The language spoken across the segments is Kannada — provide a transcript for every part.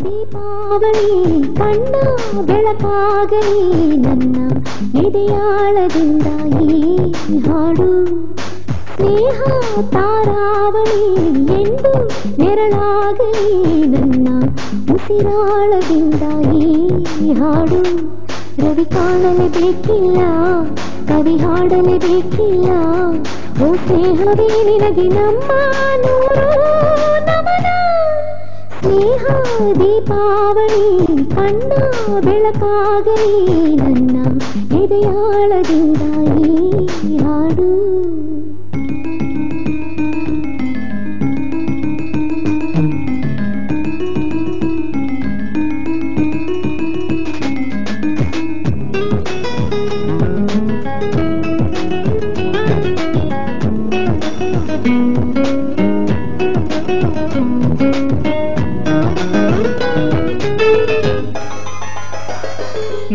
ದೀಪಾವಳಿ ಕಣ್ಣ ಬೆಳಕಾಗಲಿ ನನ್ನ ಎದೆಯಾಳದಿಂದ ಈ ಹಾಡು ಸ್ನೇಹ ತಾರಾವಳಿ ಎಂದು ನೆರಳಾಗಲಿ ನನ್ನ ಉಸಿರಾಳದಿಂದ ಈ ಹಾಡು ರವಿ ಕಾಣಲೇಬೇಕಿಲ್ಲ ಕವಿ ಹಾಡಲೇಬೇಕಿಲ್ಲ ಓ ಸ್ನೇಹವೇ ನಿನಗೆ ನಮ್ಮ ನೂರು ನಮನ ಸ್ನೇಹ ದೀಪಾವಳಿ ಕಣ್ಣ ಬೆಳಕಾಗಲಿ ನನ್ನ ಎದೆಯಾಳದಿಂದ ಈ ಹಾಡು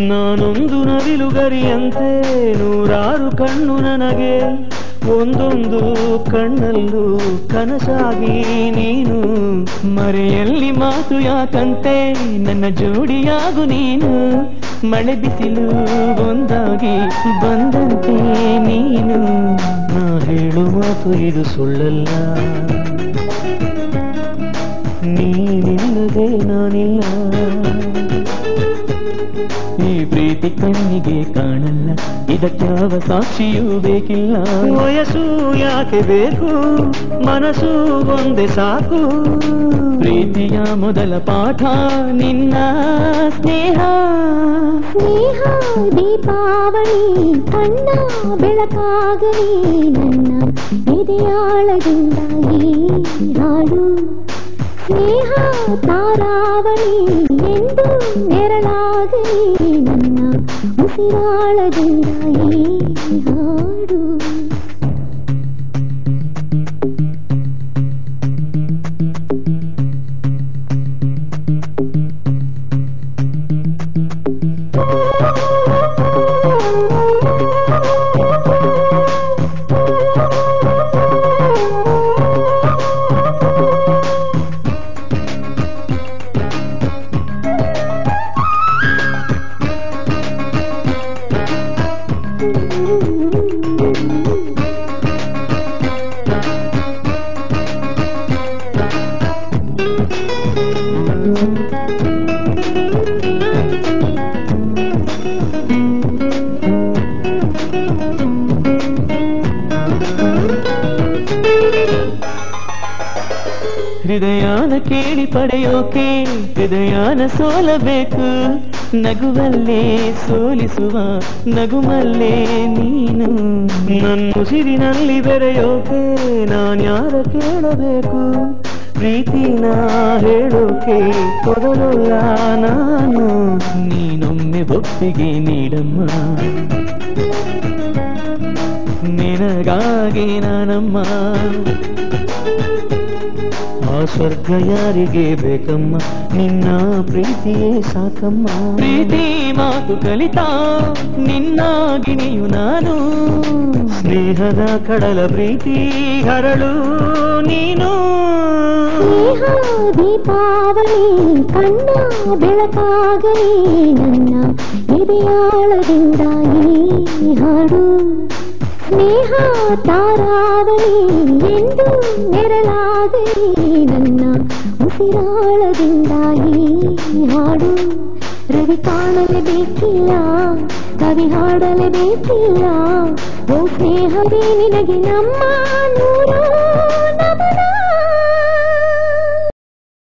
ನಾನೊಂದು ನವಿಲುಗರಿಯಂತೆ ನೂರಾರು ಕಣ್ಣು ನನಗೆ ಒಂದೊಂದು ಕಣ್ಣಲ್ಲೂ ಕನಸಾಗಿ ನೀನು ಮರೆಯಲ್ಲಿ ಮಾತು ಯಾಕಂತೆ ನನ್ನ ಜೋಡಿಯಾಗು ನೀನು ಮಳೆ ಬಿಸಿಲು ಒಂದಾಗಿ ಬಂದಂತೆ ನೀನು ನಾ ಹೇಳು ಮಾತು ಇದು ಸುಳ್ಳಲ್ಲ ನೀನಿಲ್ಲದೆ ನಾನಿಲ್ಲ ಈ ಪ್ರೀತಿ ಕಣ್ಣಿಗೆ ಕಾಣಲ್ಲ ಇದಕ್ಯಾವ ಸಾಕ್ಷಿಯೂ ಬೇಕಿಲ್ಲ ವಯಸ್ಸು ಯಾಕೆ ಬೇಕು ಮನಸ್ಸು ಒಂದೇ ಸಾಕು ಪ್ರೀತಿಯ ಮೊದಲ ಪಾಠ ನಿನ್ನ ಸ್ನೇಹ ಸ್ನೇಹ ದೀಪಾವಳಿ ಕಣ್ಣ ಬೆಳಕಾಗಲಿ ನನ್ನ ಎದೆಯಾಳದಿಂದ ಈ ಹಾಡು ಸ್ನೇಹ ತಾರಾವಳಿ ಎಂದು ನೆರಳಾಗಲಿ ನನ್ನ ಉಸಿರಾಳದಿಂದ ಈ ಹಾಡು ಹೃದಯಾನ ಕೇಳಿ ಪಡೆಯೋಕೆ ಹೃದಯಾನ ಸೋಲಬೇಕು ನಗುವಲ್ಲೇ ಸೋಲಿಸುವ ನಗುಮಲ್ಲೇ ನೀನು ನನ್ನುಸಿರಿನಲ್ಲಿ ಬೆರೆಯೋಕೆ ನಾನ್ಯಾರ ಕೇಳಬೇಕು ಪ್ರೀತಿನ ಹೇಳೋಕೆ ಕೊಡಲಲ್ಲ ನಾನು ನೀನೊಮ್ಮೆ ಒಪ್ಪಿಗೆ ನೀಡಮ್ಮ ನಿನಗಾಗಿ ನಾನಮ್ಮ ಆ ಸ್ವರ್ಗ ಯಾರಿಗೆ ಬೇಕಮ್ಮ ನಿನ್ನ ಪ್ರೀತಿಯೇ ಸಾಕಮ್ಮ ಪ್ರೀತಿ ಮಾತು ಕಲಿತಾ ನಿನ್ನ ಗಿಣಿಯು ನಾನು ಸ್ನೇಹದ ಕಡಲ ಪ್ರೀತಿ ಹರಳು ನೀನು ಸ್ನೇಹ ದೀಪಾವಳಿ ಕಣ್ಣ ಬೆಳಕಾಗಲಿ ನನ್ನ ಎದೆಯಾಳದಿಂದ ಈ ಹಾಡು ಸ್ನೇಹ ತಾರಾವಳಿ ಎಂದು ನೆರಳಾಗಲಿ ನನ್ನ ಉಸಿರಾಳದಿಂದ ಈ ಹಾಡು ರವಿ ಕಾಣಲೇಬೇಕಿಲ್ಲ ಕವಿ ಹಾಡಲೇಬೇಕಿಲ್ಲ ಓ ಸ್ನೇಹವೇ ನಿನಗೆ ನಮ್ಮ